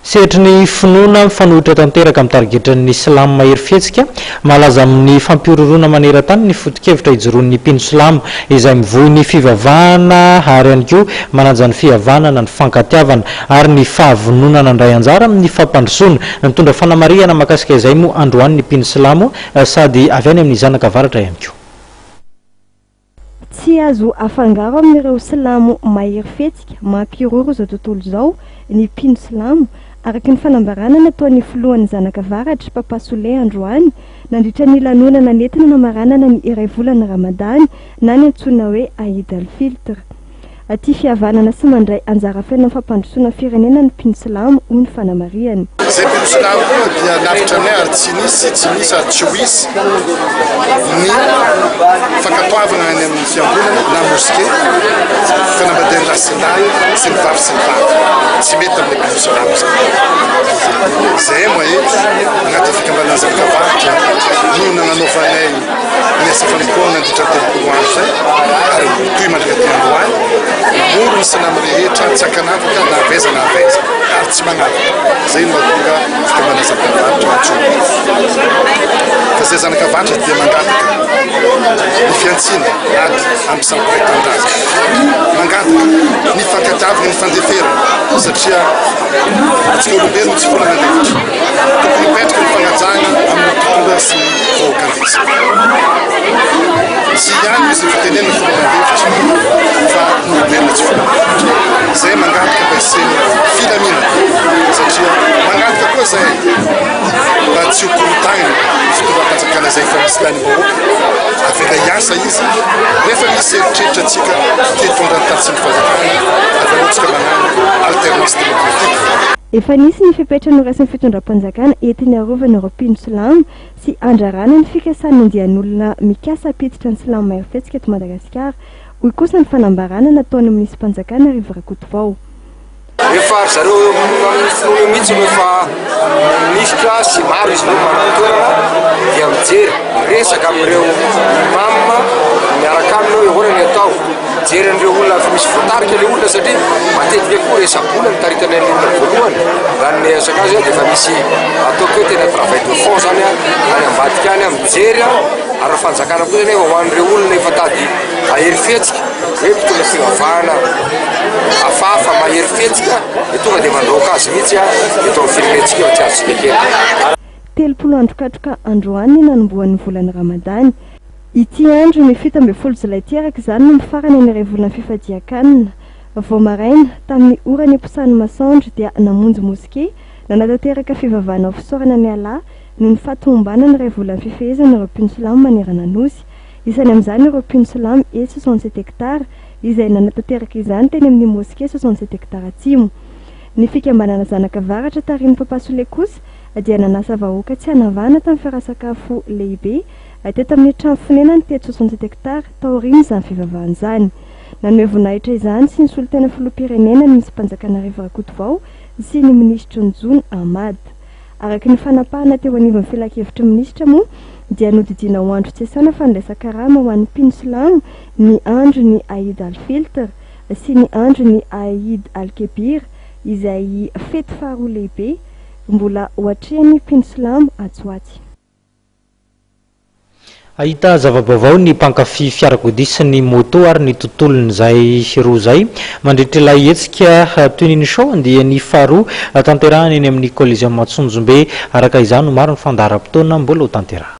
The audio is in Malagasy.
Sehatry finoana fanohitra tanteraka amin'ny targetran'ny Islam mahery fihetsika malaza amin'ny fampiororona maneran-tany ny foto-kevitra hijoroan'ny mpino Islam izay mivohy ny fivavahana ary ihany koa mananja ny fihavanana ny fankatiavana ary ny fahavononana indray anjara amin'ny fampandrosoana nitondra fanamariana mahakasika izay moa androany ny mpino Islam sady avy any amin'ny zanaka avaratra ihany koa. Tsy azo afangaro amin'ireo Silamo mahery fihetsika mampiororo izao tontolo izao ny mpino Silamo araky ny fanambarana nataon'ny filohan'ny zanaka avaratra Papa Souley androany nandritra ny lanonana nentina namaranana ny iray volana Ramadany na ny antsoina hoe Eid al-Fitr. Aty fihavanana sy mandray anjara fiainana fampandrosoana firenena ny mpino Silamo hoy ny fanamariany. Zay mpino Silamo dia navitra ny ary tsy nisy ary tsy hoisy ny fankatoavana any amin'ny fiangonana na moské fanambadiana rasilany sy ny vavy sy ny vavy tsy mety amin'ny mpino Silamo zay moa agnaty fikambanana zanaka avaratra no nananaovanay ny asa fanompoana nandritra telopolo andro zay ary toy mandrika androany moro ny Silamo rehetra tsy akanavaka na aveza na aveza ary tsy manavaka zay no mahatonga fikambanana zanaka avaratra matsoa fa zay zanaka avaratra dia mangataka ny fiantsina ady amin'ny sampiraitandazy mangataka ny fankatiavana ny fandeferana satria tsika olombelona tsy volana levitra tokony mipetraka ny fagnajana amin'ny tonga sy ny vahoakandesa sy ihany izy fitenena volana levitra fa olombelona tsy volana levitra zay mangataka mba hiseny filaminana satria mangataka koa zay mba tsy hokorontagna fitova-panjakana zay fa misy lany vahoaka avela iasa izy rehefa misy eritreritra atsika te hitondra ny tany sy ny fanjakana avelatsika manano alternance démocratique. Efa nisy ny fipetrana noraisiny fitondram-panjakana entiny arovana mpino Silamo sy andrarana ny fikasana indian'olona mikasa apititra ny Silamo mahery fihetsika eto Madagasikara hoy kosa ny fanambarana nataony amin'nisy mpanjakana arivo Rakotovao. Rehefa zareo amin'ny finoana mihitsy rehefa ministra sy maro izy ireo manatoerana dia mijery resaka amin'ireo imam miaraka aminy hoe ahoana ny atao jery an'ireo olona fa misy voatarika ilay olona satria matetika koa resa-bola ny taritany an'olona voalohany raha ny asakazy dia efa misy ataoko hoe tena travail de fond zany any ambadika any mijery ary fanjakana koa zany ho an'ireo olona efa tady mahery fihetsika hoe mitondra fivavahana afahafa mahery fihetsika dia tonga dia mandroaka azy mihitsy eto amin'ny firenentsika tsy azo tsikeky. Telopolo andro katroka androany nanomboan'ny volana Ramadany. Ity andro ny 17 Jolay ity araka izany no mifarana ny iray volana fifadiakanina. Vao maraina tamin'ny orany ampisan'ny masoandro dia namonjy moské nanatanteraka fivavahana fisaorana ny alà no ny fatombana ny iray volana fifehezana ireo mpino Silamo manerana nosy. Isany amin'izany ireo mpino Silamo 67 hektara izay nanatanteraka izany teny amin'ny moské 67 hektara atsimo. Ny fikambanana zanaka avaratra tarihin'ny Papa Souley kosa dia nanasa vahoaka tsy hanavana tamin'ny fiara-sakafo lehibe teto amin'ny trano fonenany teto 67 hektara taoriny izany fivavahana izany. Nanome voninahitra izany sy ny solitena filoham-pirenena ny misy mpanjakana arivo Rakotovao sy ny minisitry Njono Amad. Araky ny fanapahana teo anivon'ny filan-kevitry minisitra moa dia nodidina ho andro tsy esana fandraisan-karama ho an'ny mpino Silamo ny andro ny Eid al-Fitr sy ny andro ny Eid al-Kebir izay fety faharoa lehibe mbola hoatrehan'ny mpino Silamo Atsoaty. Ahita zava-baovao ny mpankafy fiarakodia sy ny moto ary ny tontolon'izay roa zay mandritra ilay hetsika toy ny show dia ny faharoa tanterahany eny amin'ny Coliseum Matsonjombe araka izany no maro ny fandaharam-potoana mbola ho tanteraha.